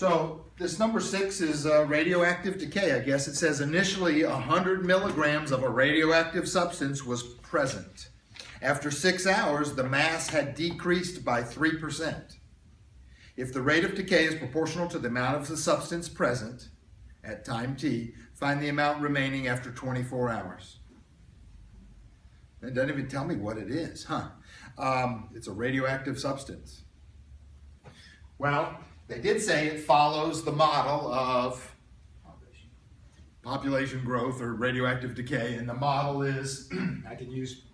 So this number 6 is radioactive decay. I guess it says initially 100 milligrams of a radioactive substance was present. After 6 hours, the mass had decreased by 3%. If the rate of decay is proportional to the amount of the substance present at time t, find the amount remaining after 24 hours. It doesn't even tell me what it is, huh? It's a radioactive substance. Well, they did say it follows the model of population growth or radioactive decay, and the model is, I can use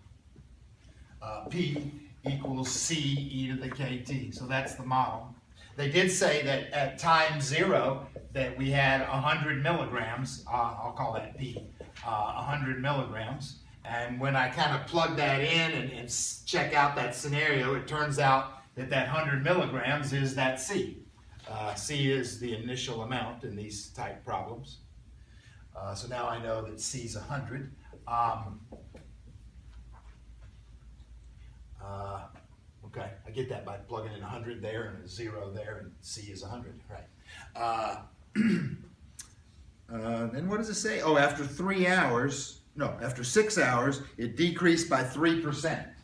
P equals C e to the KT, so that's the model. They did say that at time 0 that we had 100 milligrams, I'll call that P, 100 milligrams, and when I kind of plug that in and check out that scenario, it turns out that that 100 milligrams is that C. C is the initial amount in these type problems. So now I know that C is 100. Okay, I get that by plugging in 100 there and a 0 there, and C is 100, right. Then what does it say? Oh, after 3 hours, no, after 6 hours, it decreased by 3%.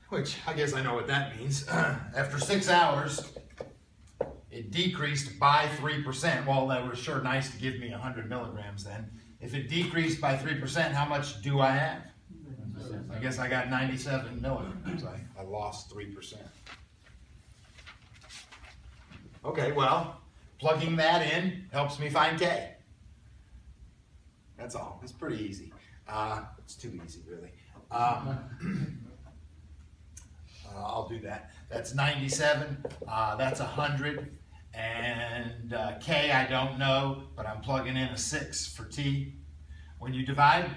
Which, I guess I know what that means. After 6 hours, it decreased by 3%. Well, that was sure nice to give me 100 milligrams then. If it decreased by 3%, how much do I have? I guess I got 97 milligrams. I lost 3%. Okay, well, plugging that in helps me find K. That's all. It's pretty easy. It's too easy, really. I'll do that. That's 97. That's 100. And K I don't know, but I'm plugging in a 6 for T. When you divide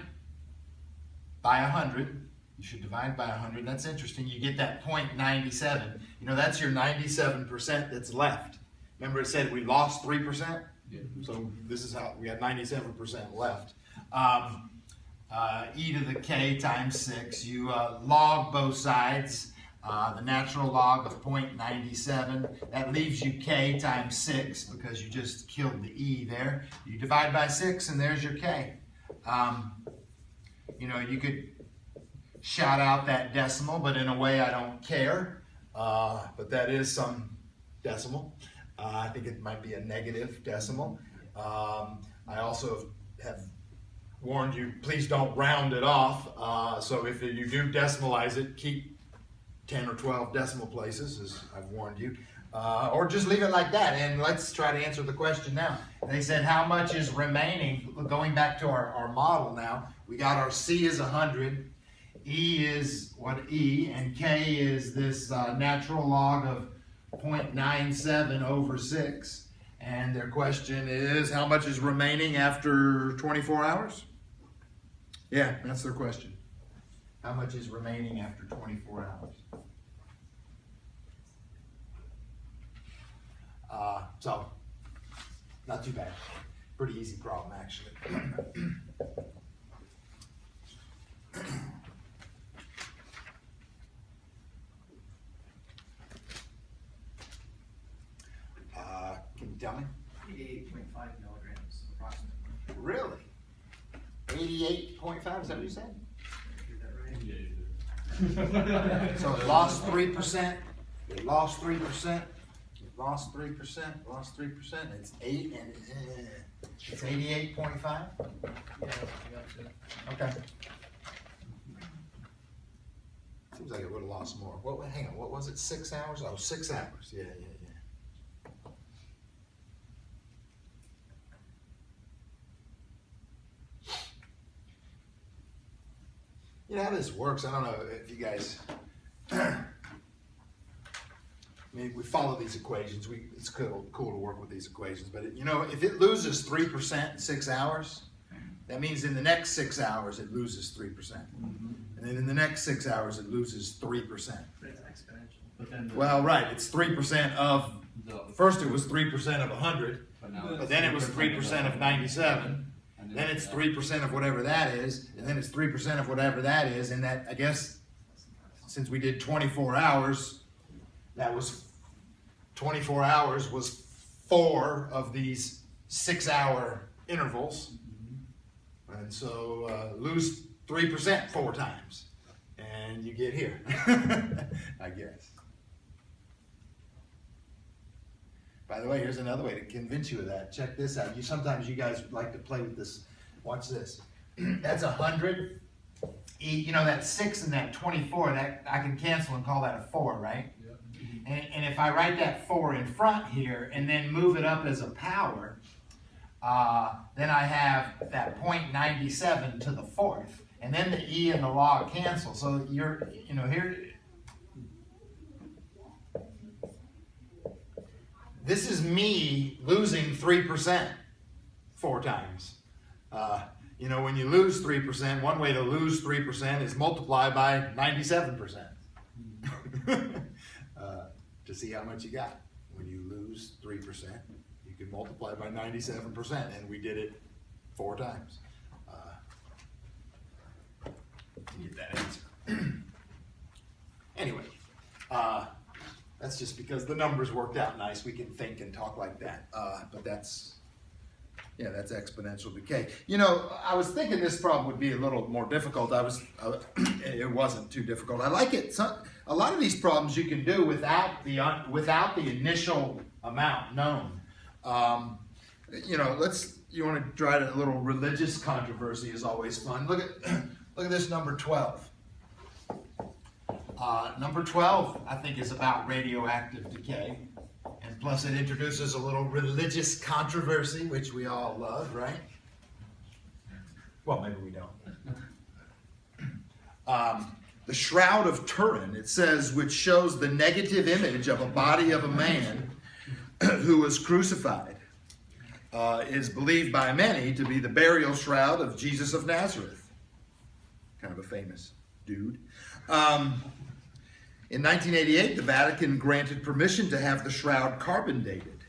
by 100, you should divide by 100. That's interesting. You get that 0.97. You know, that's your 97% that's left. Remember it said we lost 3%? Yeah. So this is how we got 97% left. E to the K times 6. You log both sides. The natural log of 0.97. That leaves you K times 6 because you just killed the E there. You divide by 6 and there's your K. You know, you could shout out that decimal, but in a way I don't care. But that is some decimal. I think it might be a negative decimal. I also have warned you, please don't round it off. So if you do decimalize it, keep 10 or 12 decimal places, as I've warned you. Or just leave it like that, and let's try to answer the question now. They said how much is remaining, going back to our model now, we got our C is 100, E is what E, and K is this natural log of 0.97 over 6. And their question is, how much is remaining after 24 hours? Yeah, that's their question. How much is remaining after 24 hours? So, not too bad. Pretty easy problem, actually. Can you tell me? 88.5 milligrams, approximately. Really? 88.5, is that what you said? Is that right? So it lost 3%, it lost 3%, it lost 3%, lost 3%, it's 8 and it's 88.5? Yeah, Okay. Seems like it would have lost more. What, hang on, what was it, 6 hours? Oh, 6 hours, yeah. You know how this works? I don't know if you guys, I mean, we follow these equations. It's cool to work with these equations. But, you know, if it loses 3% in 6 hours, that means in the next 6 hours it loses 3%. Mm-hmm. And then in the next 6 hours it loses 3%. But it's exponential. But then well, right. It's 3% of, first it was 3% of 100, but then it was 3% of 97. Then it's 3% of whatever that is, and then it's 3% of whatever that is, and that, I guess, since we did 24 hours, that was 24 hours was 4 of these 6-hour intervals. And so lose 3% 4 times. And you get here, I guess. By the way, here's another way to convince you of that. Check this out. Sometimes you guys like to play with this. Watch this. That's 100. You know, that 6 and that 24, that I can cancel and call that a 4, right? Yep. And if I write that 4 in front here and then move it up as a power, then I have that 0.97 to the 4th. And then the E and the log cancel. So you're, you know, here. This is me losing 3% 4 times. You know, when you lose 3%, one way to lose 3% is multiply by 97% to see how much you got. When you lose 3%, you can multiply by 97%, and we did it 4 times. Get that answer. Anyway, that's just because the numbers worked out nice. We can think and talk like that. But that's exponential decay. You know, I was thinking this problem would be a little more difficult. It wasn't too difficult. I like it. A lot of these problems you can do without the initial amount known. You know, you want to try a little religious controversy is always fun. Look at this number 12. Number 12, I think, is about radioactive decay. And plus it introduces a little religious controversy, which we all love, right? Well, maybe we don't. The Shroud of Turin, it says, which shows the negative image of a body of a man who was crucified, is believed by many to be the burial shroud of Jesus of Nazareth. Kind of a famous dude. In 1988, the Vatican granted permission to have the shroud carbon dated.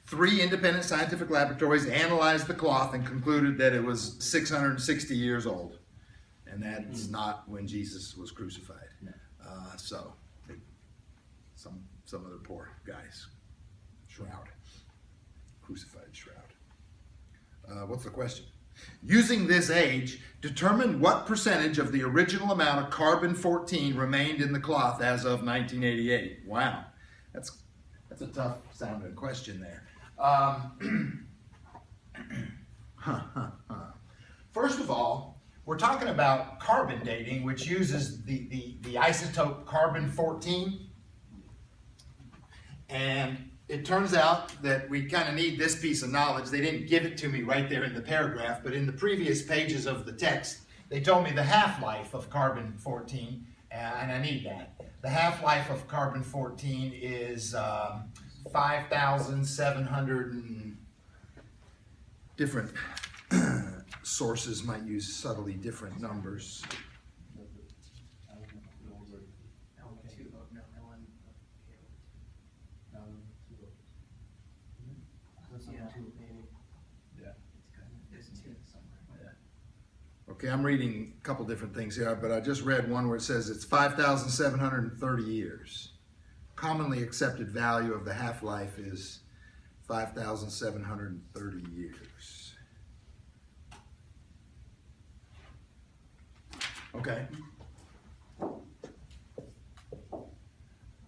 3 independent scientific laboratories analyzed the cloth and concluded that it was 660 years old. And that's not when Jesus was crucified. So, some other poor guy's shroud. Crucified shroud. What's the question? Using this age, determine what percentage of the original amount of carbon-14 remained in the cloth as of 1988. Wow, that's a tough sounding question there. First of all, we're talking about carbon dating, which uses the isotope carbon-14, and it turns out that we kind of need this piece of knowledge. They didn't give it to me right there in the paragraph, but in the previous pages of the text, they told me the half-life of carbon-14, and I need that. The half-life of carbon-14 is 5,700 and different sources might use subtly different numbers. Okay, I'm reading a couple different things here, but I just read one where it says it's 5,730 years. Commonly accepted value of the half-life is 5,730 years. Okay.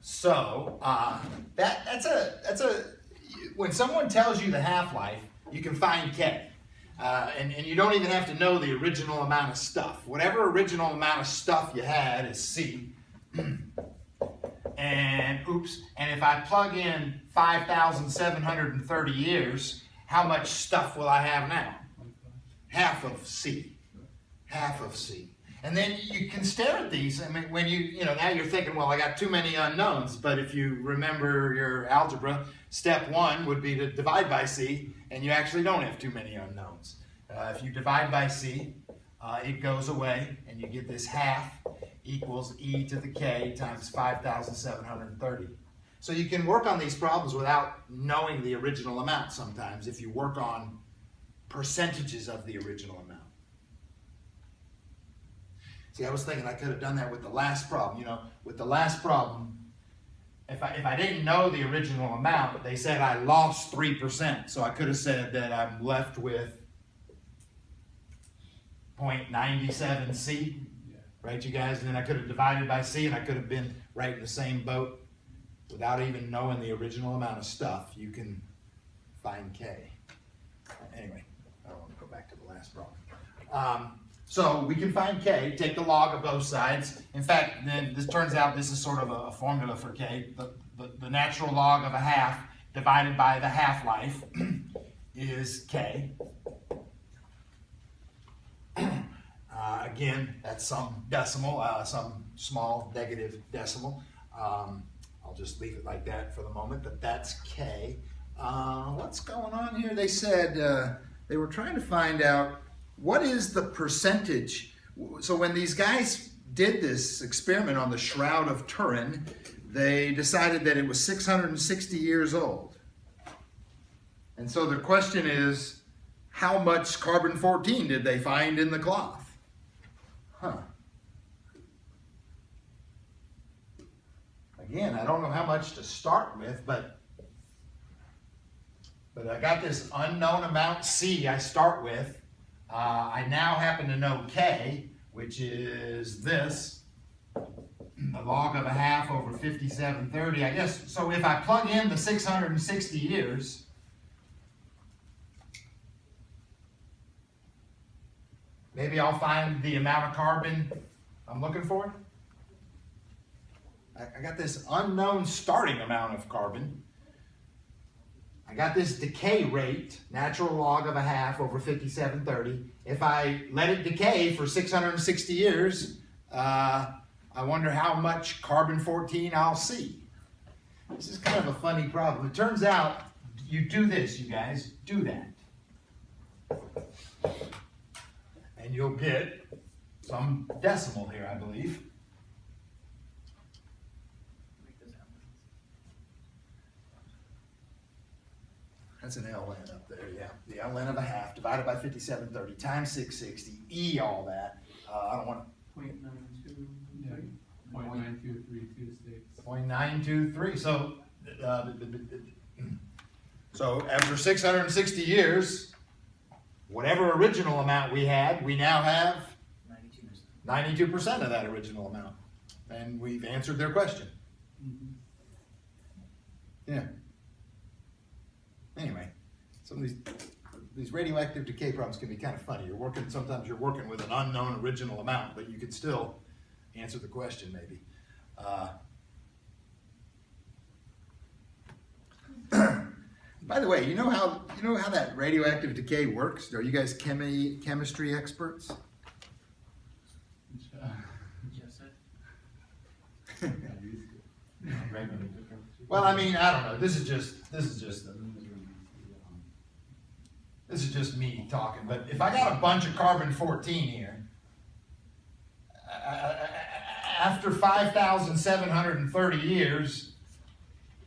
So that's a when someone tells you the half-life, you can find K. And you don't even have to know the original amount of stuff. Whatever original amount of stuff you had is C. And if I plug in 5,730 years, how much stuff will I have now? Half of C. Half of C. And then you can stare at these. I mean, when now you're thinking, well, I got too many unknowns. But if you remember your algebra, step 1 would be to divide by C, and you actually don't have too many unknowns. If you divide by C, it goes away, and you get this half equals e to the k times 5,730. So you can work on these problems without knowing the original amount sometimes if you work on percentages of the original amount. See, I was thinking I could have done that with the last problem. With the last problem, if I didn't know the original amount, they said I lost 3%. So I could have said that I'm left with 0.97 C, right, you guys? And then I could have divided by C, and I could have been right in the same boat without even knowing the original amount of stuff. You can find K. Anyway, I don't want to go back to the last problem. So we can find K, take the log of both sides. In fact, then this turns out this is sort of a formula for K. The natural log of a half divided by the half-life is K. Again, that's some decimal, some small negative decimal. I'll just leave it like that for the moment, but that's K. What's going on here? They said they were trying to find out what is the percentage. So when these guys did this experiment on the Shroud of Turin, they decided that it was 660 years old. And so the question is, how much carbon-14 did they find in the cloth? Huh. Again, I don't know how much to start with, but I got this unknown amount C I start with. I now happen to know K, which is this, the log of a half over 5730. I guess, so if I plug in the 660 years, maybe I'll find the amount of carbon I'm looking for. I got this unknown starting amount of carbon. I got this decay rate, natural log of a half over 5730. If I let it decay for 660 years, I wonder how much carbon-14 I'll see. This is kind of a funny problem. It turns out you do this, you guys, do that. And you'll get some decimal here, I believe. That's an ln up there, yeah. The ln of a half divided by 5730 times 660, E all that. I don't want 0.92. Yeah. 0.92326. 0.923. So after 660 years, whatever original amount we had, we now have 92% of that original amount. And we've answered their question. Yeah. Anyway, some of these radioactive decay problems can be kind of funny. Sometimes you're working with an unknown original amount, but you could still answer the question maybe. By the way, you know how that radioactive decay works? Are you guys chemistry experts? Yes, sir. Well, I mean, I don't know. This is just me talking. But if I got a bunch of carbon-14 here, after 5,730 years,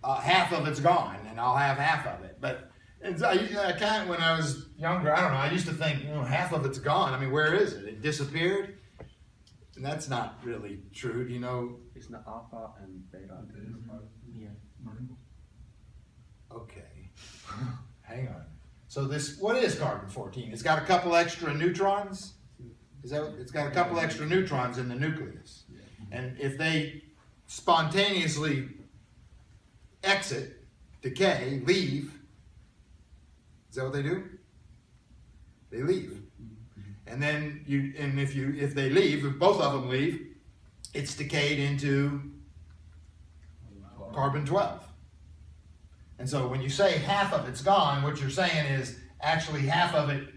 half of it's gone, and I'll have half of it. But when I was younger, I don't know. I used to think, half of it's gone. I mean, where is it? It disappeared, and that's not really true. Do you know? It's not alpha and beta. Yeah. Okay, hang on. So what is carbon-14? It's got a couple extra neutrons. It's got a couple extra neutrons in the nucleus, and if they spontaneously exit, decay, leave, is that what they do? They leave, and then if they leave, if both of them leave, it's decayed into carbon-12. And so when you say half of it's gone, what you're saying is actually half of it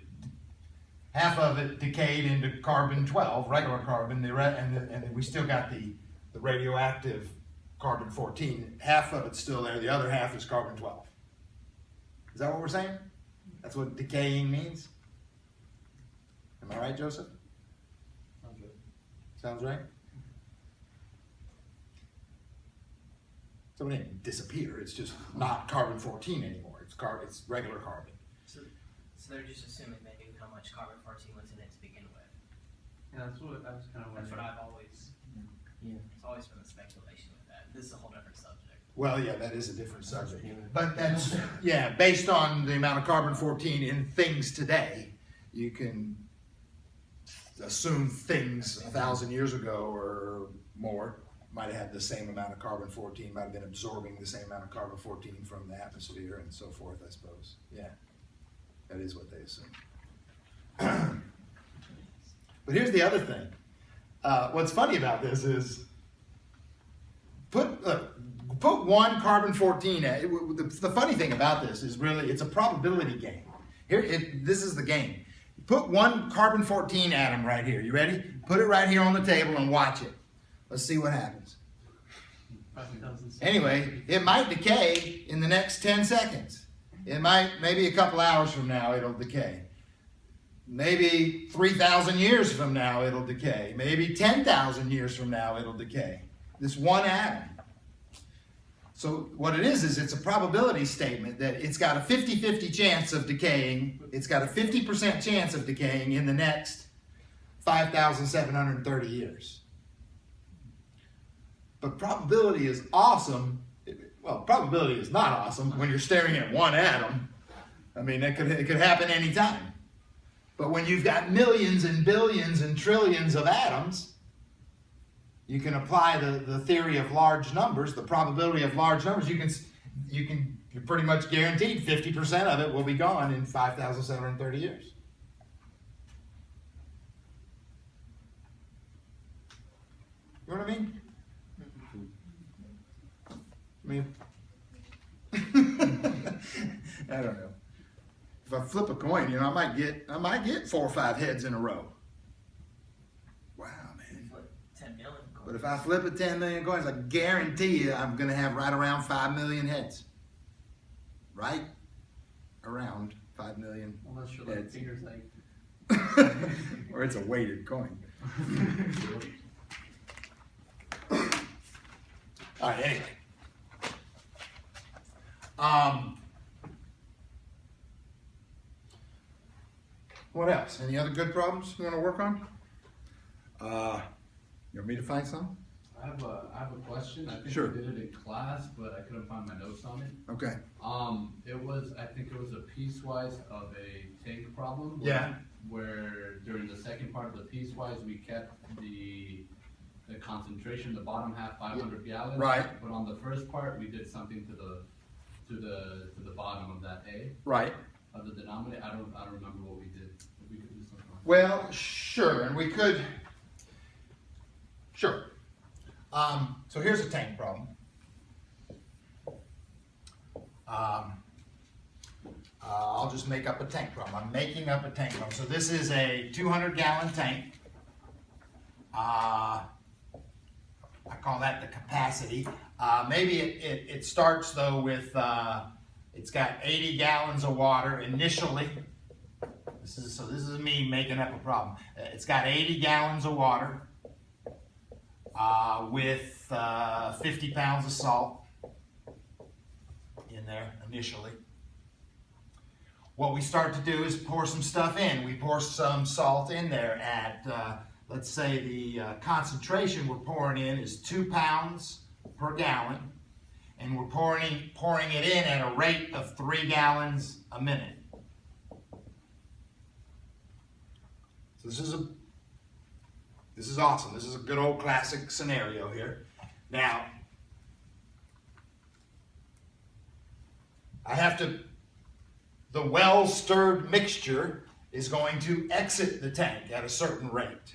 decayed into carbon-12, regular carbon, and we still got the radioactive carbon-14. Half of it's still there, the other half is carbon-12. Is that what we're saying? That's what decaying means? Am I right, Joseph? Sounds right? So it didn't disappear. It's just not carbon-14 anymore. It's regular carbon. So they're just assuming they knew how much carbon-14 was in it to begin with. Yeah, that's what I was kind of That's wondering. what I've always. Yeah. It's always been a speculation with that. This is a whole different subject. Well, yeah, that is a different subject. But that's, yeah, based on the amount of carbon-14 in things today, you can assume things 1,000 years ago or more might have had the same amount of carbon-14, might have been absorbing the same amount of carbon-14 from the atmosphere and so forth, I suppose. Yeah, that is what they assume. But here's the other thing. What's funny about this is, put one carbon-14, the funny thing about this is really, it's a probability game. This is the game. Put one carbon-14 atom right here. You ready? Put it right here on the table and watch it. Let's see what happens. Anyway, it might decay in the next 10 seconds. It might, maybe a couple hours from now, it'll decay. Maybe 3,000 years from now, it'll decay. Maybe 10,000 years from now, it'll decay. This one atom. So what it is it's a probability statement that it's got a 50-50 chance of decaying. It's got a 50% chance of decaying in the next 5,730 years. But probability is awesome. Well, probability is not awesome when you're staring at one atom. I mean, it could happen anytime. But when you've got millions and billions and trillions of atoms, you can apply the theory of large numbers, the probability of large numbers. You're pretty much guaranteed 50% of it will be gone in 5,730 years. You know what I mean? I don't know. If I flip a coin, I might get 4 or 5 heads in a row. Wow, man. Flip 10 million coins. But if I flip a 10 million coins, I guarantee you I'm going to have right around 5 million heads. Right around 5 million Unless you're heads. like fingers like. Or it's a weighted coin. All right, anyway. What else? Any other good problems you want to work on? You want me to find some? I have a question. I think Sure. I did it in class, but I couldn't find my notes on it. Okay. I think it was a piecewise of a tank problem. Yeah. Where during the second part of the piecewise, we kept the concentration, the bottom half 500 gallons. Right. But on the first part, we did something to the bottom of that A. Right. Of the denominator. I don't remember what we did. If we could do something like that. Well, sure, and we could. Sure. So here's a tank problem. I'll just make up a tank problem. I'm making up a tank problem. So this is a 200-gallon tank. I call that the capacity. Maybe it starts though with, it's got 80 gallons of water initially. This is me making up a problem. It's got 80 gallons of water with 50 pounds of salt in there initially. What we start to do is pour some stuff in. We pour some salt in there at, let's say the concentration we're pouring in is 2 pounds per gallon, and we're pouring it in at a rate of 3 gallons a minute. So this is awesome. This is a good old classic scenario here. Now, the well-stirred mixture is going to exit the tank at a certain rate.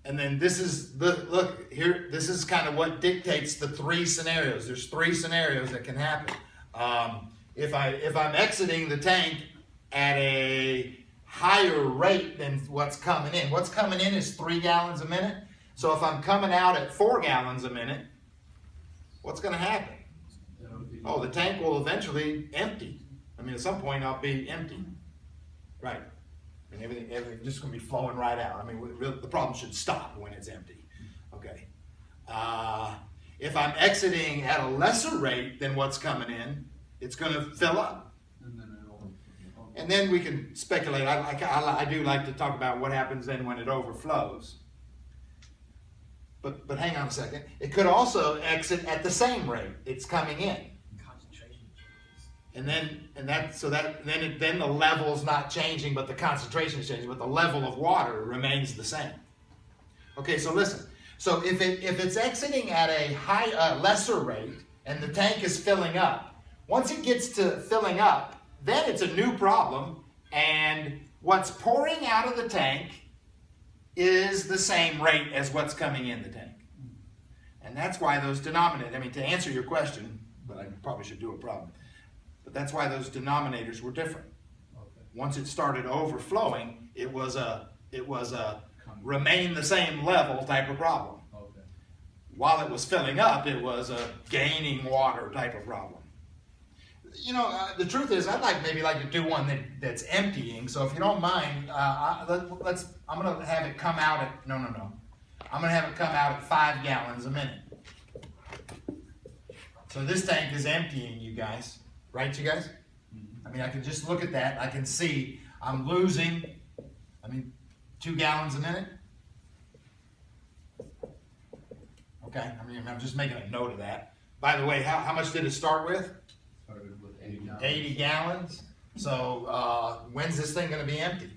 And then this is look here. This is kind of what dictates the 3 scenarios. There's 3 scenarios that can happen. If I'm exiting the tank at a higher rate than what's coming in. What's coming in is 3 gallons a minute. So if I'm coming out at 4 gallons a minute, what's going to happen? Oh, the tank will eventually empty. I mean, at some point I'll be empty. Right. And everything just going to be flowing right out. I mean, the problem should stop when it's empty. Okay. If I'm exiting at a lesser rate than what's coming in, it's going to fill up. And then we can speculate. I do like to talk about what happens then when it overflows. but hang on a second. It could also exit at the same rate it's coming in. Concentration changes. Then the level's not changing, but the concentration is changing, but the level of water remains the same. Okay, so listen. So if it's exiting at a lesser rate and the tank is filling up, once it gets to filling up, then it's a new problem, and what's pouring out of the tank is the same rate as what's coming in the tank. And that's why those denominators, I mean, to answer your question, but I probably should do a problem, but that's why those denominators were different. Okay. Once it started overflowing, it was a remain the same level type of problem. Okay. While it was filling up, it was a gaining water type of problem. You know, the truth is, I'd maybe like to do one that's emptying. So if you don't mind, I'm going to have it come out at, no. I'm going to have it come out at 5 gallons a minute. So this tank is emptying, you guys. Right, you guys? I mean, I can just look at that. I can see I'm losing, 2 gallons a minute. Okay, I'm just making a note of that. By the way, how much did it start with? Started with 80 gallons. 80 gallons. So when's this thing going to be empty?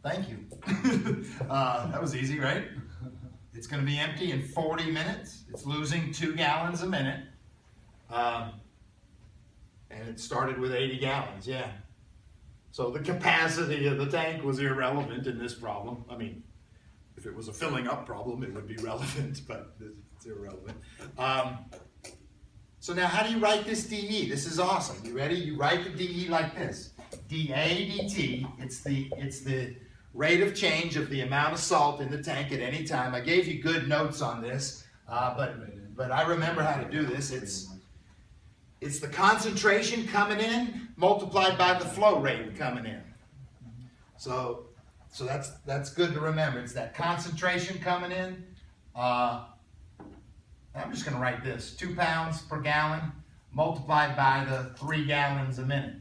Thank you. That was easy, right? It's going to be empty in 40 minutes. It's losing 2 gallons a minute. And it started with 80 gallons, yeah. So the capacity of the tank was irrelevant in this problem. I mean, if it was a filling up problem, it would be relevant, but it's irrelevant. So now how do you write this DE? This is awesome. You ready? You write the DE like this. dA dt, it's the rate of change of the amount of salt in the tank at any time. I gave you good notes on this, but I remember how to do this. It's the concentration coming in multiplied by the flow rate coming in. So that's good to remember. It's that concentration coming in. I'm just going to write this. 2 pounds per gallon multiplied by the 3 gallons a minute.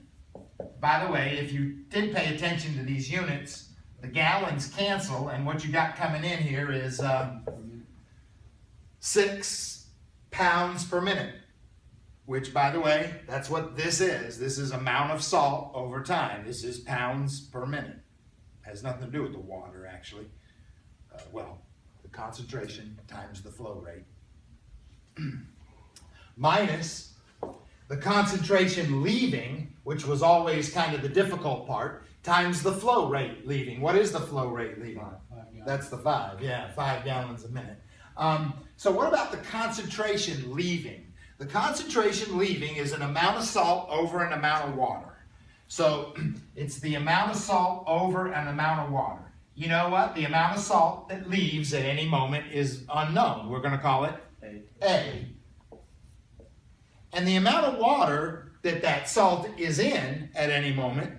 By the way, if you did pay attention to these units, the gallons cancel, and what you got coming in here is 6 pounds per minute. Which, by the way, that's what this is. This is amount of salt over time. This is pounds per minute. Has nothing to do with the water, actually. The concentration times the flow rate. Minus the concentration leaving, which was always kind of the difficult part, times the flow rate leaving. What is the flow rate leaving? 5 gallons. That's the 5, yeah, 5 gallons a minute. So what about the concentration leaving? The concentration leaving is an amount of salt over an amount of water. So it's the amount of salt over an amount of water. You know what? The amount of salt that leaves at any moment is unknown. We're going to call it A. And the amount of water that salt is in at any moment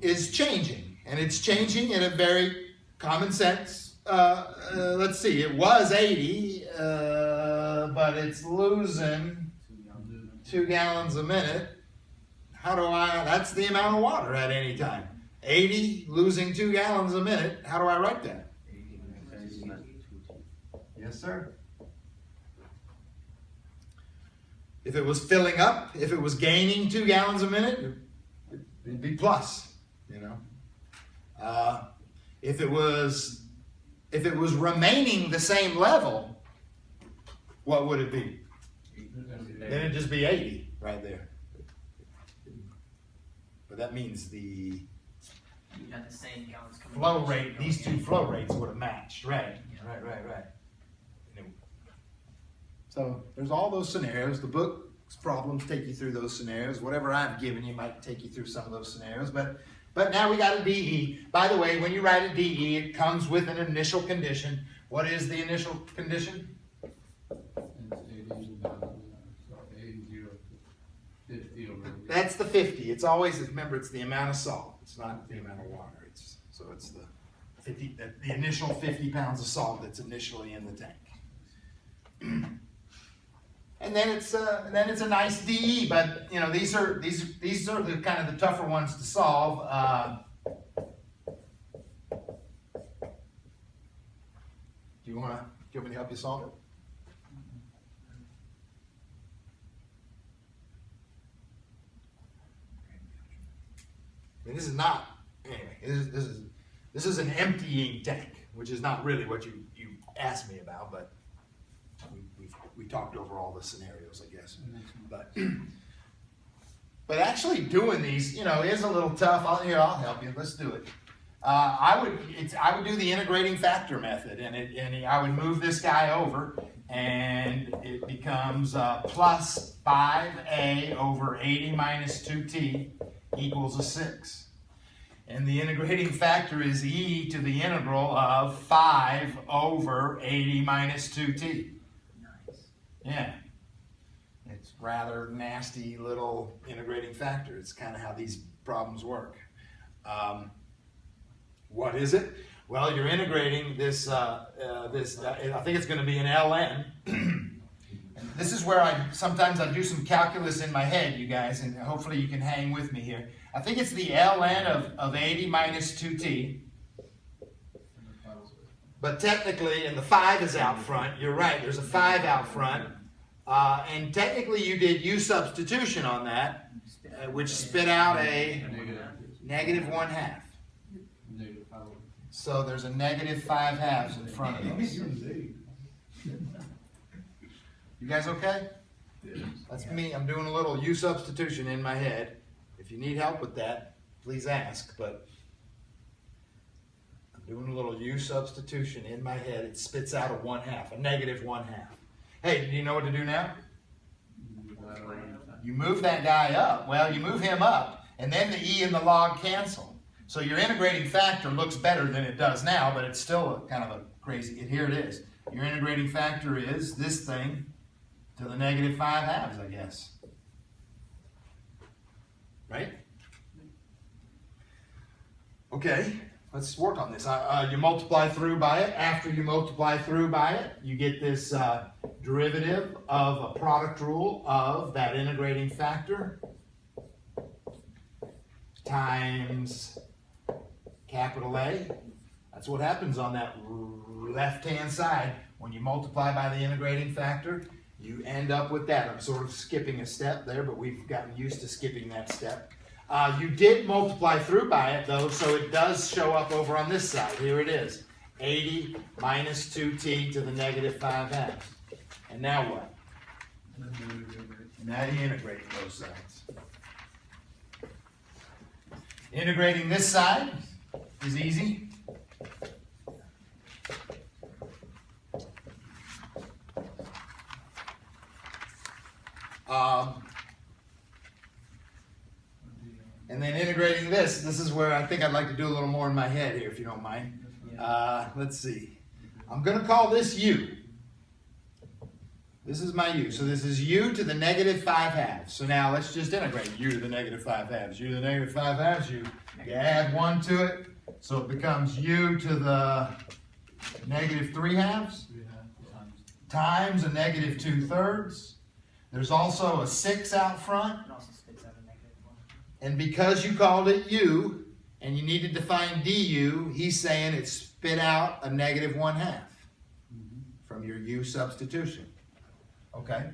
is changing. And it's changing in a very common sense. Let's see, it was 80, but it's losing 2 gallons a minute. That's the amount of water at any time. 80 losing 2 gallons a minute. How do I write that? Yes, sir. If it was filling up, if it was gaining 2 gallons a minute, it'd be plus, you know. If it was remaining the same level, what would it be? Then it'd just be 80 right there. But that means the You got the same gallons coming flow in. rate, these two flow rates would have matched, right? Right. So there's all those scenarios. The book's problems take you through those scenarios. Whatever I've given you might take you through some of those scenarios. But now we got a DE. By the way, when you write a DE, it comes with an initial condition. What is the initial condition? That's the 50. It's always, remember, it's the amount of salt. It's not the amount of water. It's the 50, the initial 50 pounds of salt that's initially in the tank. And then it's a nice DE, but you know these are the kind of the tougher ones to solve. Do you want me to help you solve it? I mean, this is not, anyway, this is an emptying tank, which is not really what you asked me about, but we talked over all the scenarios, I guess. But actually doing these, is a little tough. I'll help you. Let's do it. I would do the integrating factor method, and I would move this guy over, and it becomes plus 5a over 80 minus 2t equals a 6. And the integrating factor is e to the integral of 5 over 80 minus 2t. Nice. Yeah. It's rather nasty little integrating factor. It's kind of how these problems work. What is it? Well, you're integrating this, I think it's going to be an ln. This is where sometimes I do some calculus in my head, you guys, and hopefully you can hang with me here. I think it's the ln of 80 minus 2t. But technically, and the 5 is out front, you're right, there's a 5 out front. And technically you did u substitution on that, which spit out a negative 1/2. So there's a negative 5/2 in front of us. You guys okay? That's me. I'm doing a little u substitution in my head. If you need help with that, please ask. But I'm doing a little u substitution in my head. It spits out a 1/2, a negative 1/2. Hey, do you know what to do now? You move that guy up. Well, you move him up, and then the e and the log cancel. So your integrating factor looks better than it does now, but it's still kind of a crazy, here it is. Your integrating factor is this thing to the negative 5/2, I guess. Right? Okay, let's work on this. You multiply through by it. After you multiply through by it, you get this derivative of a product rule of that integrating factor times capital A. That's what happens on that left-hand side. When you multiply by the integrating factor, you end up with that. I'm sort of skipping a step there, but we've gotten used to skipping that step. You did multiply through by it, though, so it does show up over on this side. Here it is. 80 minus 2t to the negative 5/2. And now what? Now you integrate both sides. Integrating this side is easy. And then integrating this is where I think I'd like to do a little more in my head here, if you don't mind. Let's see. I'm going to call this u. This is my u. So this is u to the negative 5/2. So now let's just integrate u to the negative 5/2. U to the negative 5/2, you add 1 to it. So it becomes u to the negative 3/2 times a negative 2/3. There's also a 6 out front. It also spits out a negative 1. And because you called it u, and you needed to find du, he's saying it spit out a negative 1/2 from your u substitution. Okay.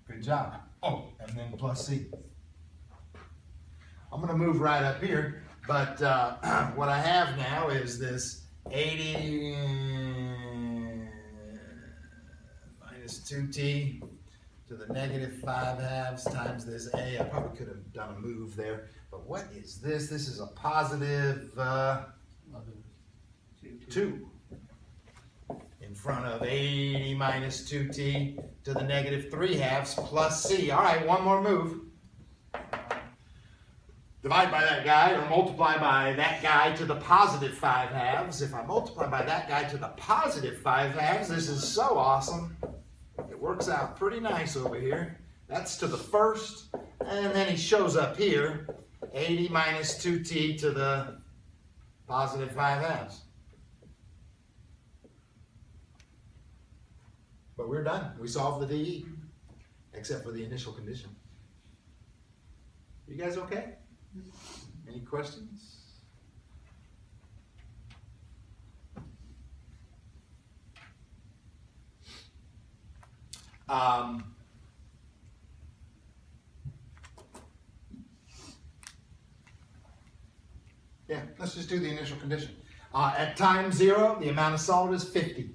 Good job. Oh, and then plus c. I'm going to move right up here, but what I have now is this 80 minus 2t to the negative 5/2 times this a. I probably could have done a move there, but what is this? This is a positive 2 in front of 80 minus 2t to the negative 3/2 plus c. All right, one more move. Divide by that guy or multiply by that guy to the positive 5/2. If I multiply by that guy to the positive 5/2, this is so awesome. It works out pretty nice over here. That's to the first, and then he shows up here, 80 minus 2t to the positive 5/2. But we're done. We solved the DE, except for the initial condition. You guys okay? Any questions? Yeah, let's just do the initial condition. At time 0, the amount of salt is 50.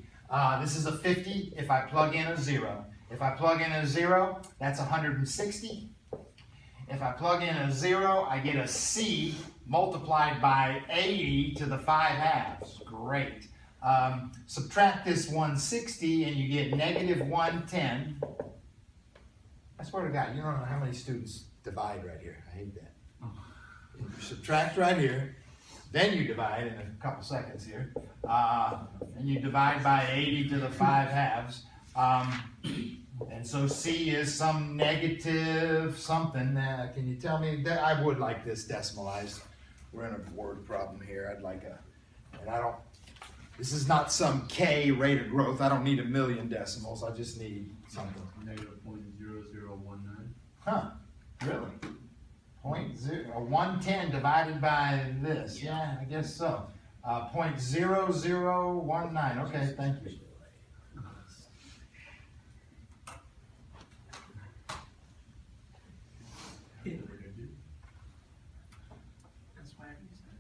This is a 50 if I plug in a 0. If I plug in a 0, that's 160. If I plug in a 0, I get a C multiplied by 80 to the 5/2. Great. Subtract this 160 and you get negative 110. I swear to God, you don't know how many students divide right here. I hate that. You subtract right here, then you divide in a couple seconds here, and you divide by 80 to the 5/2. And so C is some negative something. Can you tell me that? I would like this decimalized. We're in a word problem here. I'd like and I don't, this is not some K rate of growth. I don't need a million decimals. I just need something. Negative 0.0019. Huh, really? 110 divided by this. Yeah, I guess so. 0.0019. Okay, thank you. That's why I use that.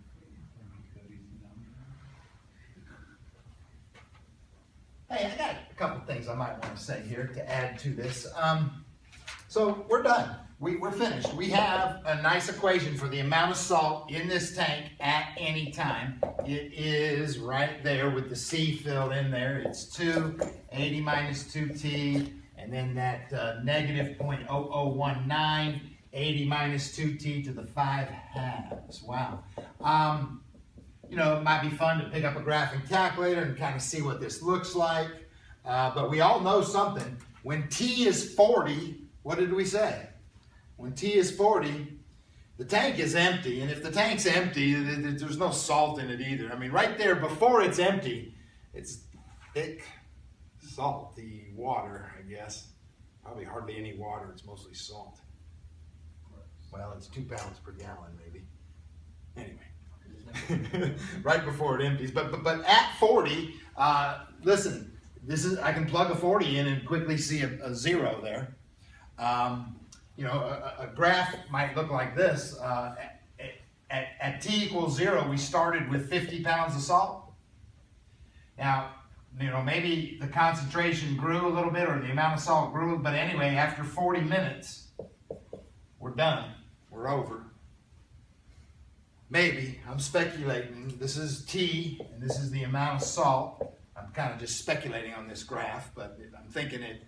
Hey, I got a couple things I might want to say here to add to this. So we're done. We're finished. We have a nice equation for the amount of salt in this tank at any time. It is right there with the C filled in there. It's 80 minus 2t, and then that negative 0.0019, 80 minus 2t to the 5/2. Wow. You know, it might be fun to pick up a graphing calculator and kind of see what this looks like. But we all know something. When t is 40, what did we say? When t is 40, the tank is empty. And if the tank's empty, there's no salt in it either. I mean, right there before it's empty, it's thick, salty water, I guess. Probably hardly any water. It's mostly salt. Well, it's 2 pounds per gallon, maybe. Anyway. Right before it empties. But at 40, listen, this is, I can plug a 40 in and quickly see a 0 there. You know, a graph might look like this. At t equals 0, we started with 50 pounds of salt. Now, you know, maybe the concentration grew a little bit or the amount of salt grew, but anyway, after 40 minutes, we're done. We're over. Maybe. I'm speculating. This is T, and this is the amount of salt. I'm kind of just speculating on this graph, but I'm thinking it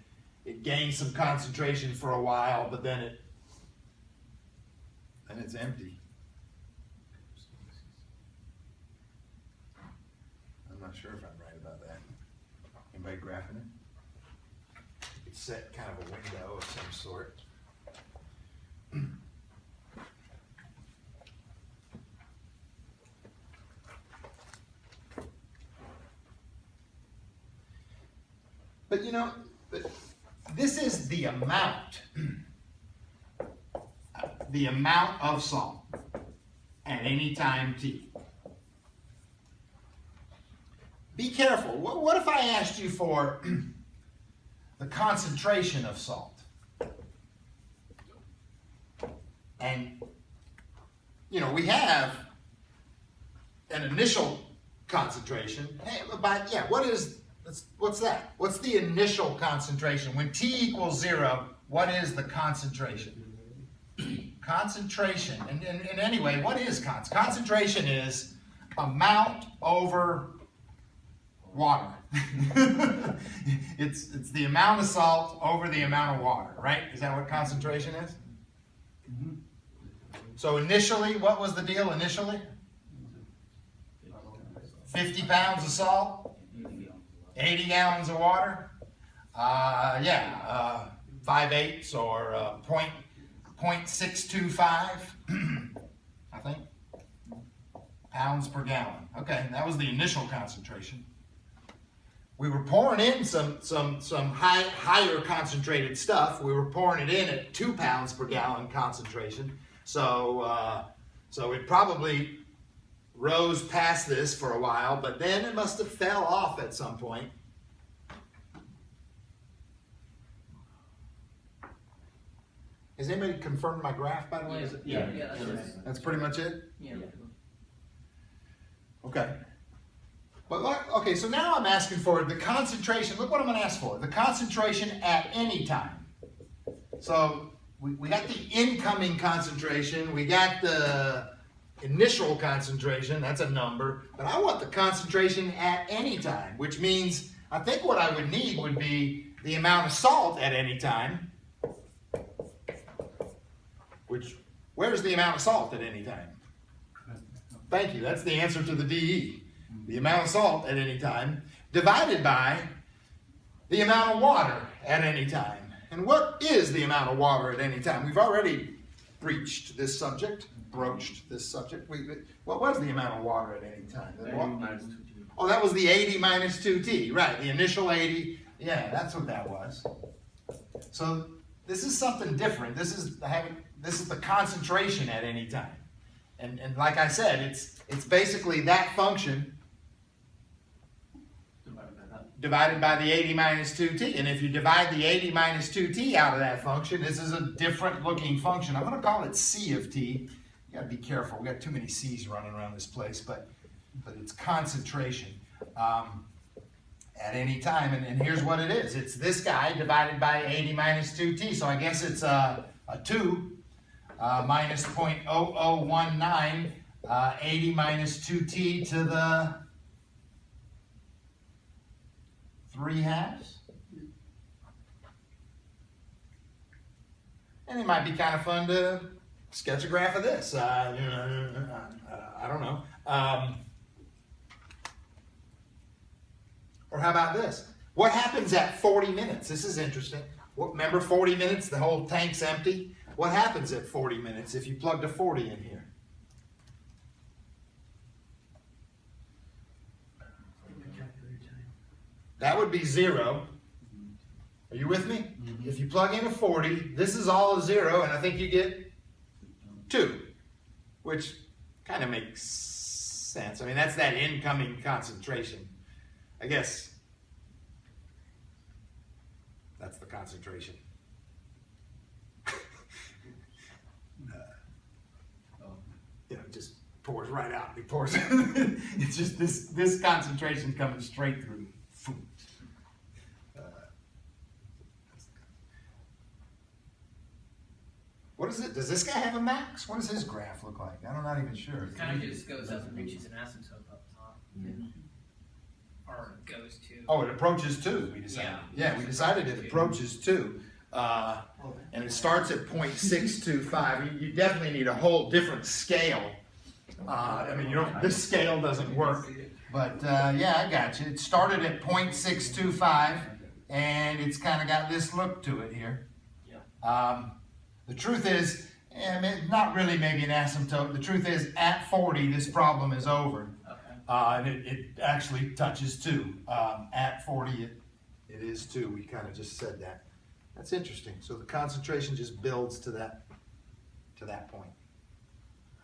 gains some concentration for a while, but then it's empty. I'm not sure if I'm right about that. Anybody graphing it? It's set kind of a window of some sort. But you know, this is the amount of salt at any time t. Be careful. What if I asked you for the concentration of salt? And, you know, we have an initial concentration. Hey, but yeah, what's that? What's the initial concentration? When t equals 0, what is the concentration? Concentration, and anyway, what is concentration? Is amount over water. It's the amount of salt over the amount of water, right? Is that what concentration is? Mm-hmm. So initially, what was the deal initially? 50 pounds of salt, 80 gallons of water. 5/8 or 0.625, I think, pounds per gallon. Okay, that was the initial concentration. We were pouring in some higher concentrated stuff. We were pouring it in at 2 pounds per gallon concentration. So it probably rose past this for a while, but then it must have fell off at some point. Has anybody confirmed my graph, by the way? Is it- Yeah, that's right. That's pretty much it? Yeah. Okay. But look, okay, so now I'm asking for the concentration. Look what I'm going to ask for. The concentration at any time. So we got the incoming concentration. We got the initial concentration. That's a number. But I want the concentration at any time, which means I think what I would need would be the amount of salt at any time. Where's the amount of salt at any time? Thank you. That's the answer to the DE. The amount of salt at any time divided by the amount of water at any time. And what is the amount of water at any time? We've already broached this subject. What was the amount of water at any time? Oh, that was the 80 minus 2t. Right, the initial 80. Yeah, that's what that was. So this is something different. This is the concentration at any time. And like I said, it's basically that function divided by the 80 minus 2t. And if you divide the 80 minus 2t out of that function, this is a different looking function. I'm going to call it c of t. You got to be careful. We got too many c's running around this place, but it's concentration at any time. And here's what it is. It's this guy divided by 80 minus 2t. So I guess it's a 2 minus 0.0019, 80 minus 2t to the 3/2. And it might be kind of fun to sketch a graph of this. I don't know. Or how about this? What happens at 40 minutes? This is interesting. Remember 40 minutes, the whole tank's empty? What happens at 40 minutes if you plugged a 40 in here? That would be 0. Are you with me? Mm-hmm. If you plug in a 40, this is all a 0, and I think you get 2, which kind of makes sense. I mean, that's that incoming concentration. I guess that's the concentration. It just pours right out. It pours. It's just this concentration coming straight through. What is it? Does this guy have a max? What does his graph look like? I'm not even sure. It kind of just goes up and reaches an asymptote up top. Mm-hmm. Or goes to. Oh, it approaches 2, we decided. Yeah, we decided it approaches 2. And it starts at 0.625. You definitely need a whole different scale. I mean, this scale doesn't work. But yeah, I got you. It started at 0.625, and it's kind of got this look to it here. The truth is, not really maybe an asymptote. The truth is, at 40, this problem is over. And it actually touches 2. At 40, it is 2. We kind of just said that. That's interesting. So the concentration just builds to that point.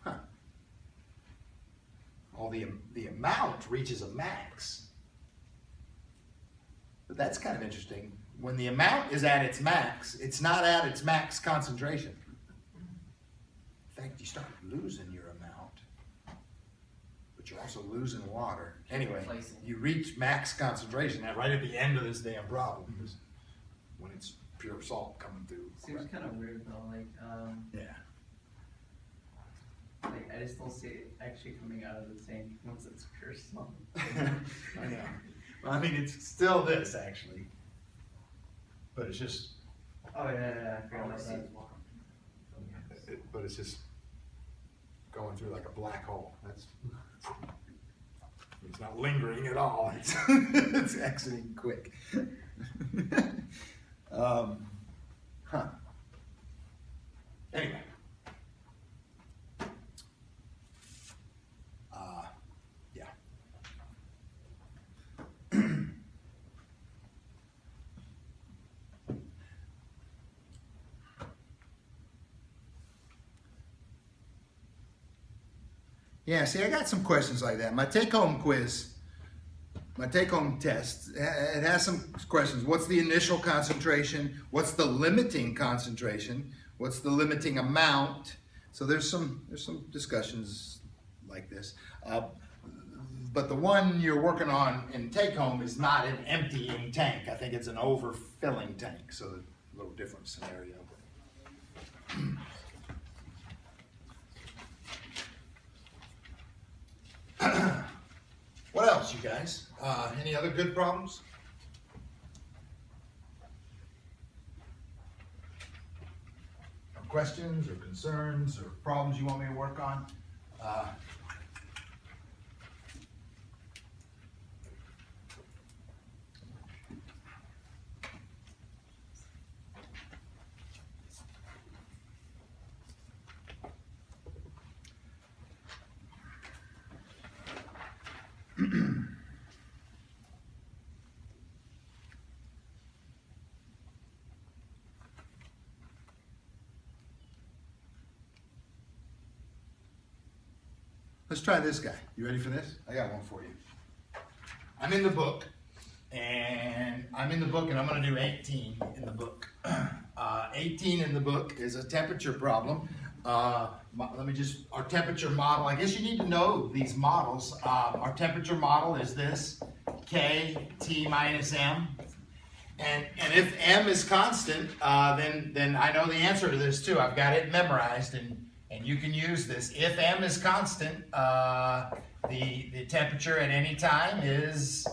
Huh. Well, the amount reaches a max. But that's kind of interesting. When the amount is at its max, it's not at its max concentration. In fact, you start losing your amount, but you're also losing water. Anyway, you reach max concentration right at the end of this damn problem, when it's pure salt coming through. Seems kind of weird though, like, Yeah. like I just don't see it actually coming out of the tank once it's pure salt. I know. Well, I mean, it's still this actually, but it's just. Oh yeah, I forgot about that. But it's just going through like a black hole. It's not lingering at all. It's exiting quick. Anyway. Yeah. Yeah, see, I got some questions like that. My take-home quiz, my take-home test, it has some questions. What's the initial concentration? What's the limiting concentration? What's the limiting amount? So there's some discussions like this. But the one you're working on in take home is not an emptying tank. I think it's an overfilling tank, so a little different scenario. What else, you guys? Any other good problems? Or questions or concerns or problems you want me to work on? Let's try this guy. You ready for this? I got one for you. I'm in the book, and I'm going to do 18 in the book. 18 in the book is a temperature problem. Our temperature model, I guess you need to know these models. Our temperature model is this, K, T minus M. And if M is constant, then I know the answer to this too. I've got it memorized, and you can use this. If M is constant, the temperature at any time is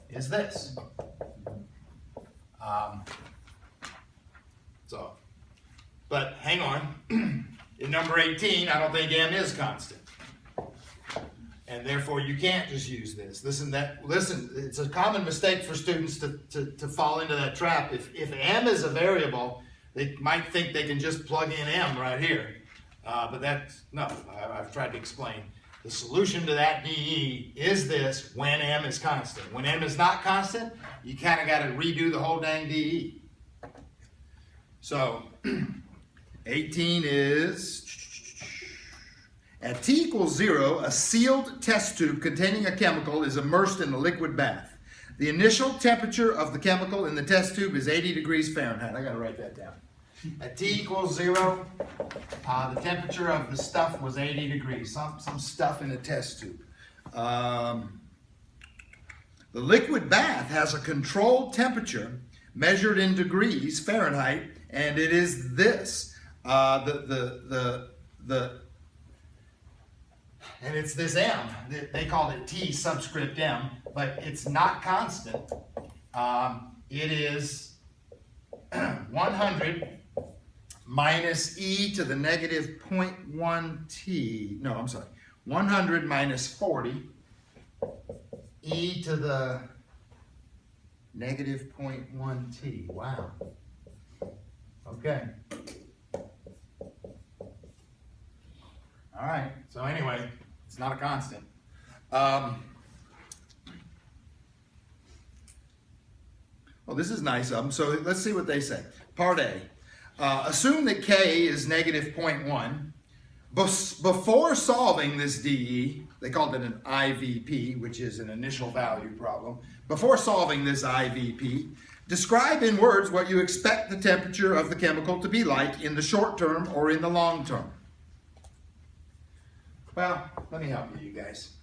this. But hang on. In number 18, I don't think M is constant. And therefore, you can't just use this. Listen, it's a common mistake for students to fall into that trap. If M is a variable, they might think they can just plug in M right here. But I've tried to explain. The solution to that DE is this when M is constant. When M is not constant, you kind of got to redo the whole dang DE. So, 18 is, at T equals 0, a sealed test tube containing a chemical is immersed in a liquid bath. The initial temperature of the chemical in the test tube is 80 degrees Fahrenheit. I got to write that down. At T equals 0, the temperature of the stuff was 80 degrees. Some stuff in a test tube. The liquid bath has a controlled temperature measured in degrees Fahrenheit, and it is this. And it's this M. They called it T subscript M, but it's not constant. It is 100 minus e to the negative 0.1 t. No, I'm sorry. 100 minus 40 e to the negative 0.1 t. Wow. Okay. All right. So anyway, it's not a constant. Well, this is nice of them. So let's see what they say. Part A. Assume that K is negative 0.1. Before solving this DE, they called it an IVP, which is an initial value problem. Before solving this IVP, describe in words what you expect the temperature of the chemical to be like in the short term or in the long term. Well, let me help you guys.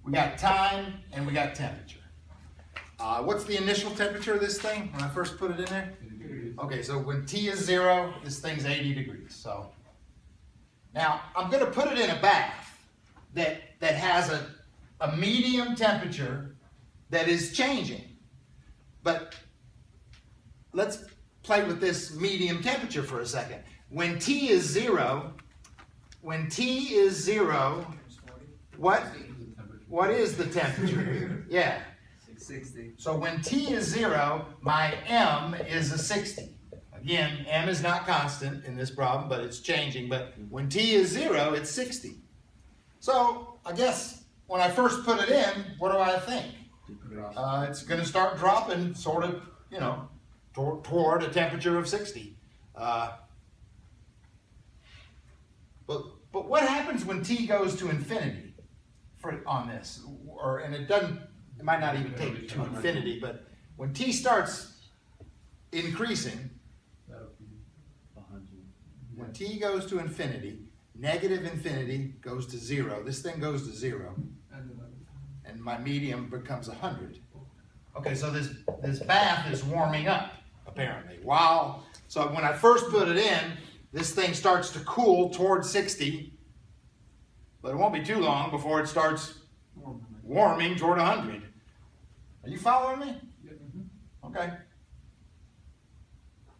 We got time and we got temperature. What's the initial temperature of this thing when I first put it in there? Okay, so when T is 0, this thing's 80 degrees. So now I'm going to put it in a bath that has a medium temperature that is changing. But let's play with this medium temperature for a second. When T is 0, what is the temperature? Yeah. 60. So when T is 0, my M is a 60. Again, M is not constant in this problem, but it's changing. But when T is 0, it's 60. So I guess when I first put it in, what do I think? It's going to start dropping sort of, toward a temperature of 60. But what happens when T goes to infinity on this? It might not even take it to infinity, but when T starts increasing, That'll be 100. when t goes to infinity, negative infinity goes to 0. This thing goes to 0, and then and my medium becomes 100. Okay, so this bath is warming up, apparently. So when I first put it in, this thing starts to cool towards 60, but it won't be too long before it starts warming toward 100. Are you following me? Okay.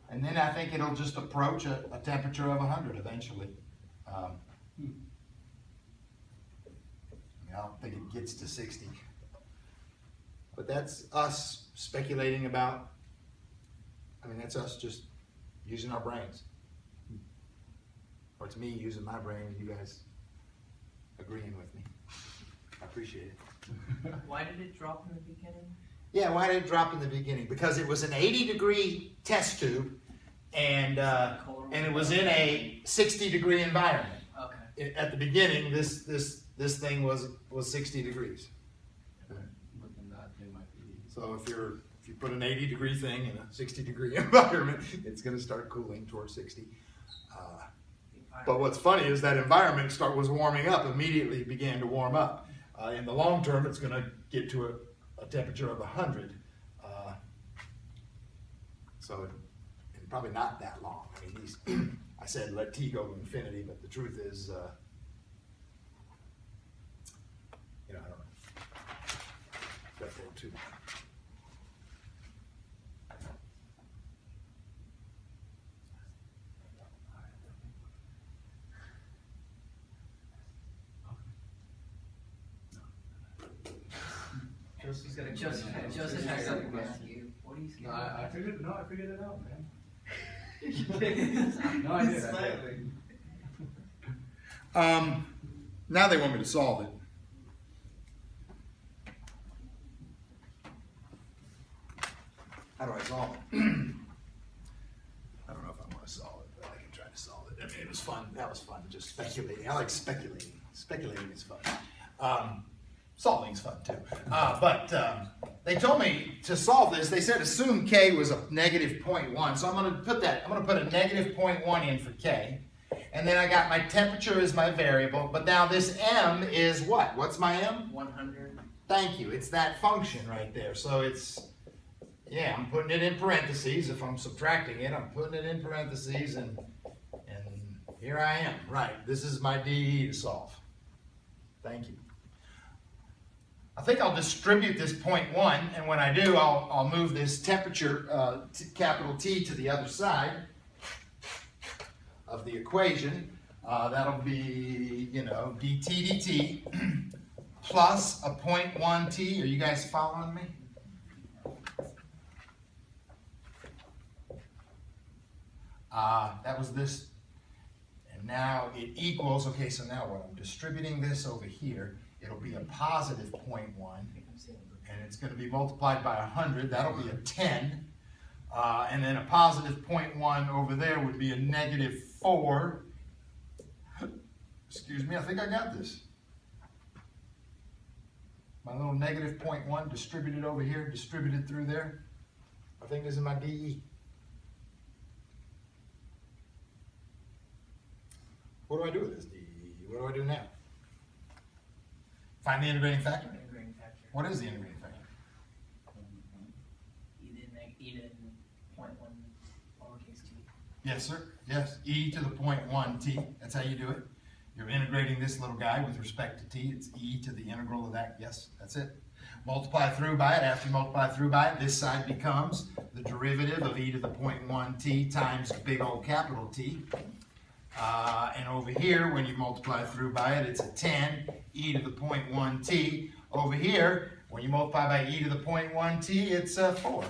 And then I think it'll just approach a temperature of 100 eventually. I don't think it gets to 60. But that's us speculating about, that's us just using our brains. Or it's me using my brain and you guys agreeing with me. I appreciate it. Why did it drop in the beginning? Yeah, why did it drop in the beginning? Because it was an 80-degree test tube and it was in a 60-degree environment. Okay. At the beginning, this thing was 60 degrees. within that, they might be. So if you put an 80-degree thing in a 60-degree environment, it's going to start cooling towards 60. But what's funny is that environment was warming up, immediately began to warm up. In the long term, it's going to get to a temperature of 100. So probably not that long. I said let t go to infinity, but the truth is, I don't know. That thing too. Joseph has something to ask you. What are you scared of? I figured it out, man. No, I did. Now they want me to solve it. How do I solve it? I don't know if I want to solve it, but I can try to solve it. It was fun. That was fun, just speculating. I like speculating. Speculating is fun. Solving is fun too. But they told me to solve this. They said assume k was a negative 0.1. So I'm going to put a negative 0.1 in for k. And then I got my temperature as my variable. But now this m is what? What's my m? 100. Thank you. It's that function right there. So I'm putting it in parentheses. If I'm subtracting it, I'm putting it in parentheses. And here I am. Right. This is my DE to solve. Thank you. I think I'll distribute this 0.1, and when I do, I'll move this temperature, capital T, to the other side of the equation. That'll be, dt dt plus a 0.1 t. Are you guys following me? That was this, and now it equals, okay, so now what? I'm distributing this over here. It'll be a positive 0.1, and it's going to be multiplied by 100. That'll be a 10. And then a positive 0.1 over there would be a negative 4. Excuse me, I think I got this. My little negative 0.1 distributed over here, distributed through there. I think this is my DE. What do I do with this DE? What do I do now? Find the integrating factor? Integrating factor. What is the integrating factor? E to 0.1 lowercase t. Yes, sir. Yes. E to the 0.1 t. That's how you do it. You're integrating this little guy with respect to t. It's e to the integral of that. Yes, that's it. Multiply through by it. After you multiply through by it, this side becomes the derivative of e to the 0.1 t times big old capital T. And over here, when you multiply through by it, it's a 10, e to the 0.1 t. Over here, when you multiply by e to the 0.1 t, it's 4.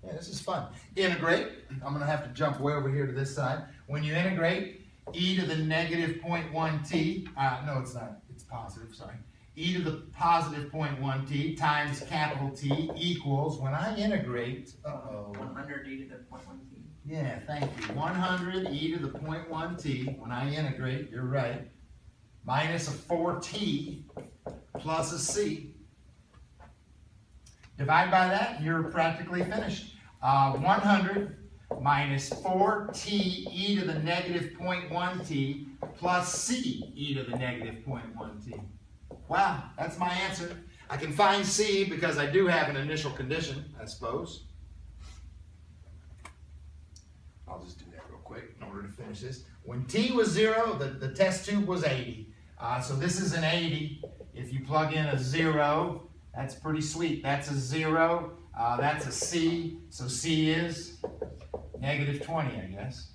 Yeah, this is fun. Integrate. I'm going to have to jump way over here to this side. When you integrate, e to the negative 0.1 t, no, it's not. It's positive, sorry. E to the positive 0.1 t times capital T equals, when I integrate, 100 e to the 0.1 t. Yeah, thank you. 100 e to the 0.1 t, when I integrate, you're right, minus a 4t plus a c. Divide by that, and you're practically finished. 100 minus 4t e to the negative 0.1t plus c e to the negative 0.1t. Wow, that's my answer. I can find c because I do have an initial condition, I suppose. I'll just do that real quick in order to finish this. When t was 0, the test tube was 80. So this is an 80. If you plug in a 0, that's pretty sweet. That's a 0. That's a c. So c is negative 20, I guess.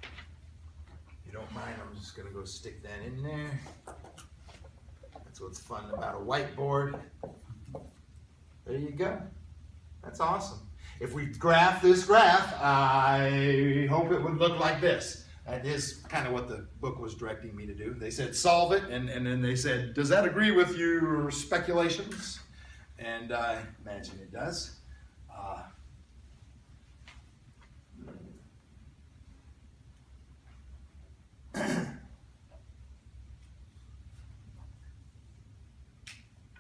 If you don't mind, I'm just going to go stick that in there. That's what's fun about a whiteboard. There you go. That's awesome. If we graph this graph, I hope it would look like this. That is kind of what the book was directing me to do. They said solve it, and then they said, does that agree with your speculations? And I imagine it does.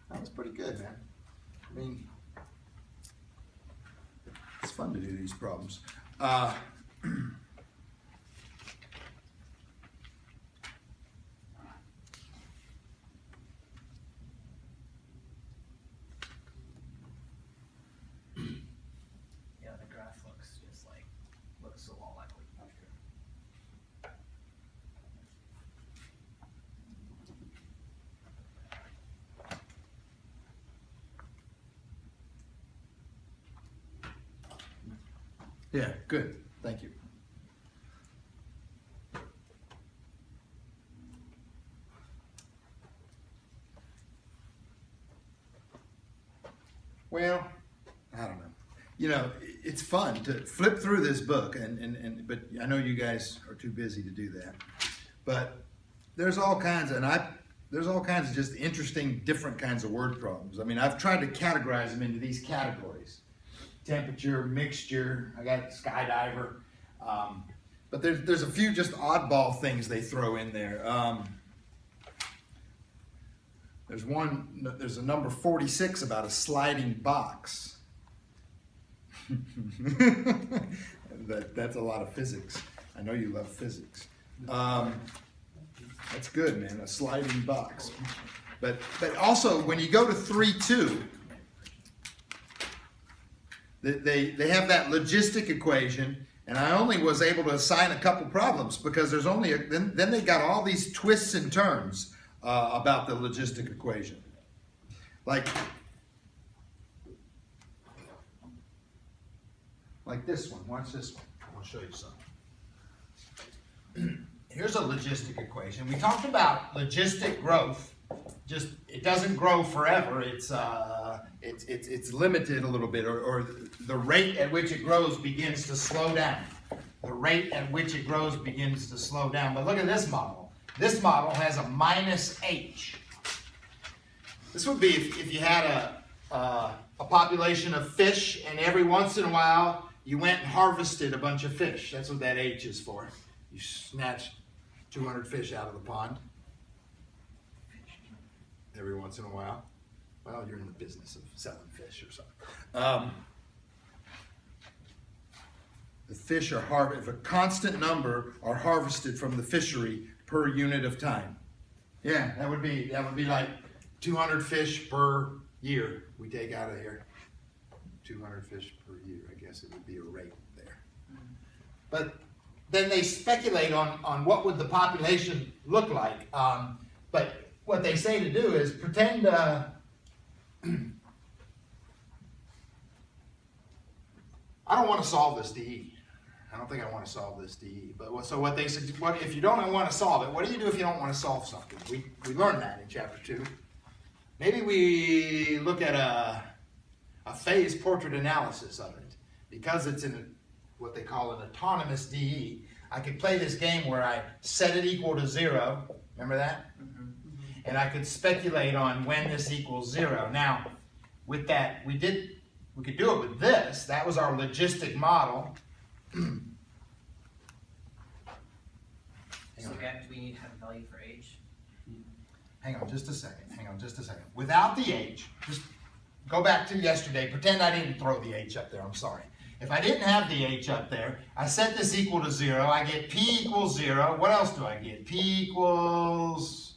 That was pretty good, man. I mean, it's fun to do these problems. Yeah, the graph looks a lot like what you drew. Yeah, good. Thank you. Well, I don't know. You know, it's fun to flip through this book, but I know you guys are too busy to do that. But there's all kinds of just interesting, different kinds of word problems. I mean, I've tried to categorize them into these categories: temperature, mixture. I got skydiver, but there's a few just oddball things they throw in there. There's a number 46 about a sliding box. That's a lot of physics. I know you love physics. That's good, man, a sliding box. But also, when you go to 3-2, they have that logistic equation, and I only was able to assign a couple problems because there's only, then they got all these twists and turns about the logistic equation. Like this one. Watch this one. I'll show you something. Here's a logistic equation. We talked about logistic growth. Just it doesn't grow forever. It's limited a little bit, or the rate at which it grows begins to slow down. The rate at which it grows begins to slow down. But look at this model. This model has a minus h. This would be if you had a population of fish, and every once in a while you went and harvested a bunch of fish. That's what that h is for. You snatch 200 fish out of the pond every once in a while. Well, you're in the business of selling fish or something. The fish are harvested. If a constant number are harvested from the fishery per unit of time. Yeah, that would be like 200 fish per year we take out of here. 200 fish per year, I guess it would be a rate there. But then they speculate on what would the population look like. But what they say to do is pretend I don't want to solve this DE. I don't think I want to solve this DE. But so what they said, if you don't want to solve it, what do you do if you don't want to solve something? We learned that in chapter 2. Maybe we look at a phase portrait analysis of it. Because it's in what they call an autonomous DE, I could play this game where I set it equal to 0. Remember that? Mm-hmm. And I could speculate on when this equals 0. Now, with that, we could do it with this. That was our logistic model. So do we need to have a value for h? Hang on just a second. Without the h, just go back to yesterday, pretend I didn't throw the h up there, I'm sorry. If I didn't have the h up there, I set this equal to 0, I get p equals 0. What else do I get? P equals,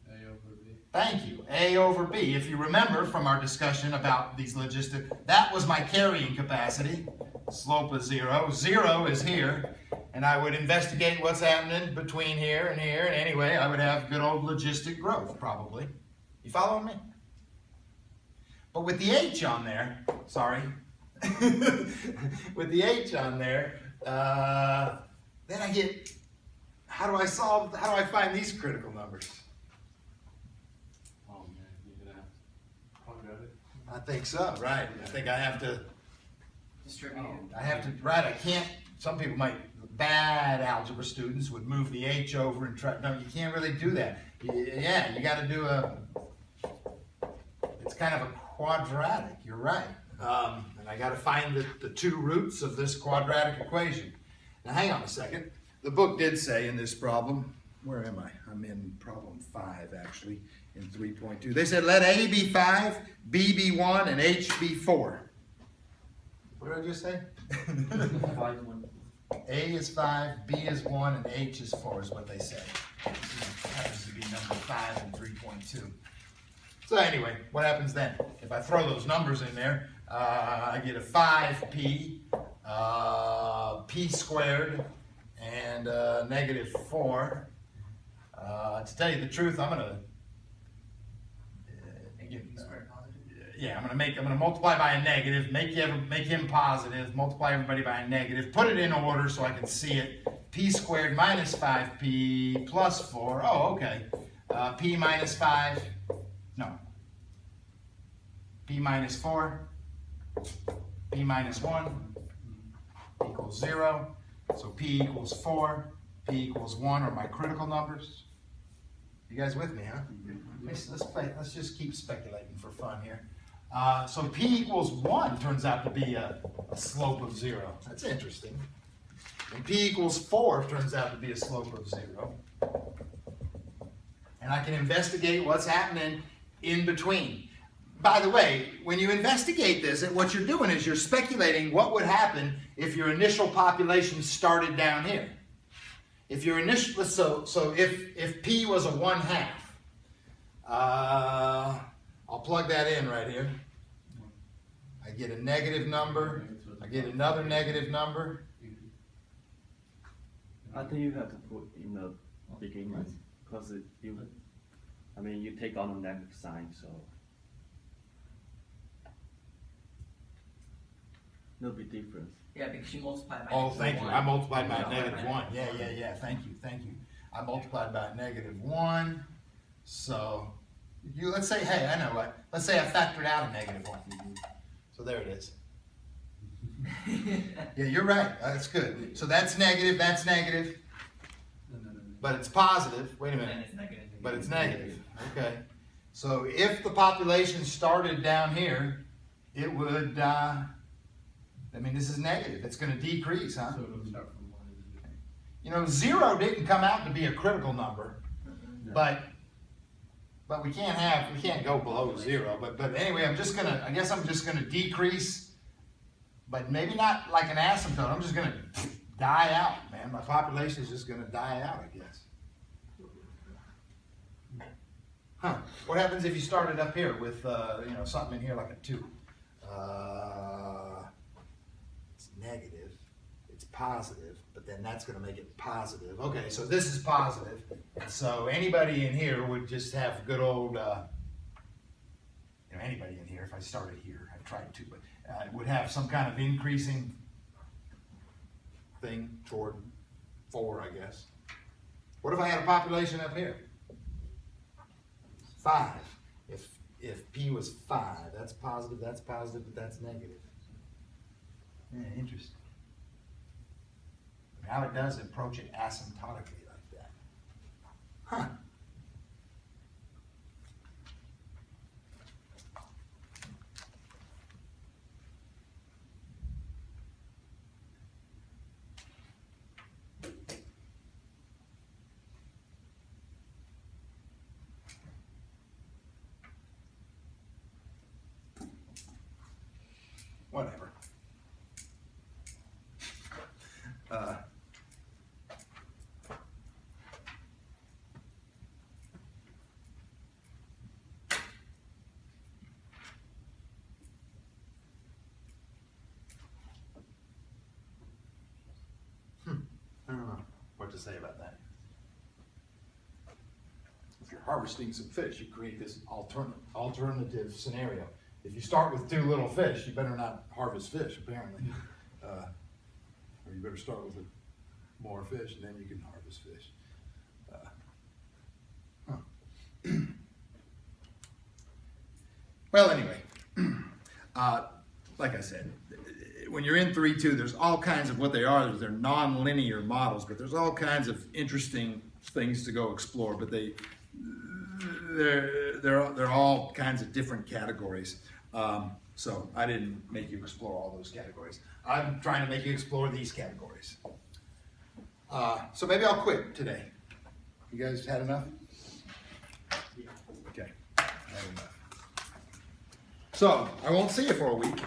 A over B. thank you, a over b. If you remember from our discussion about these logistics, that was my carrying capacity. Slope is 0. 0 is here. And I would investigate what's happening between here, and anyway, I would have good old logistic growth, probably. You following me? But with the h on there, sorry, with the h on there, then I get, how do I find these critical numbers? Oh man, you're gonna have to quadratic. I think so, right. I think I have to, Distribute. right, I can't, some people might, bad algebra students would move the h over and try, no, you can't really do that. Yeah, you got to do it's kind of a quadratic, you're right. And I got to find the two roots of this quadratic equation. Now hang on a second. The book did say in this problem, where am I? I'm in problem 5 actually, in 3.2. They said let A be 5, B be 1, and H be 4. What did I just say? 5, 1. A is 5, B is 1, and H is 4 is what they said. This happens to be number 5 in 3.2. So anyway, what happens then? If I throw those numbers in there, I get a 5p, p squared, and negative 4. To tell you the truth, I'm gonna I'm gonna multiply by a negative, make him positive, multiply everybody by a negative, put it in order so I can see it. P squared minus 5p plus 4. Oh, okay. P minus 5. No. P minus 4. P minus 1 equals 0. So P equals 4. P equals 1 are my critical numbers. You guys with me, huh? Let's just keep speculating for fun here. So P equals 1 turns out to be a slope of 0. That's interesting. And P equals 4 turns out to be a slope of 0. And I can investigate what's happening in between. By the way, when you investigate this, what you're doing is you're speculating what would happen if your initial population started down here. If your initial, so if P was a 1/2, I'll plug that in right here. I get a negative number. I get another negative number. I think you have to put in the beginning because you take on the negative sign, so no big difference. Yeah, because you multiply by Oh, thank you. 1. I multiplied by negative 1. Yeah. Thank you. I multiplied by negative 1. So, let's say, hey, I know what. Let's say I factored out a negative 1. So there it is. Yeah, you're right. That's good. So that's negative, but it's positive. Wait a And minute. it's negative. But it's negative. Okay. So if the population started down here, it would, this is negative. It's going to decrease, huh? So it'll start from 1 and 0 didn't come out to be a critical number, but we can't go below 0. But anyway, I guess I'm just gonna decrease, but maybe not like an asymptote. I'm just gonna die out, man. My population is just gonna die out, I guess. Huh? What happens if you started up here with something in here like a 2? It's negative. It's positive, but then that's going to make it positive. Okay, so this is positive, and so anybody in here would just have good old, anybody in here, if I started here, I've tried to, but would have some kind of increasing thing toward 4, I guess. What if I had a population up here? 5. If P was 5, that's positive, but that's negative. Yeah, interesting. How it does approach it asymptotically like that. Huh. say about that. If you're harvesting some fish, you create this alternative scenario. If you start with too little fish, you better not harvest fish, apparently. Or you better start with more fish, and then you can harvest fish. Well, anyway, like I said, when you're in 3.2, there's all kinds of what they are. They're non-linear models, but there's all kinds of interesting things to go explore. But they're all kinds of different categories. So I didn't make you explore all those categories. I'm trying to make you explore these categories. So maybe I'll quit today. You guys had enough? Okay, I had enough. So I won't see you for a week.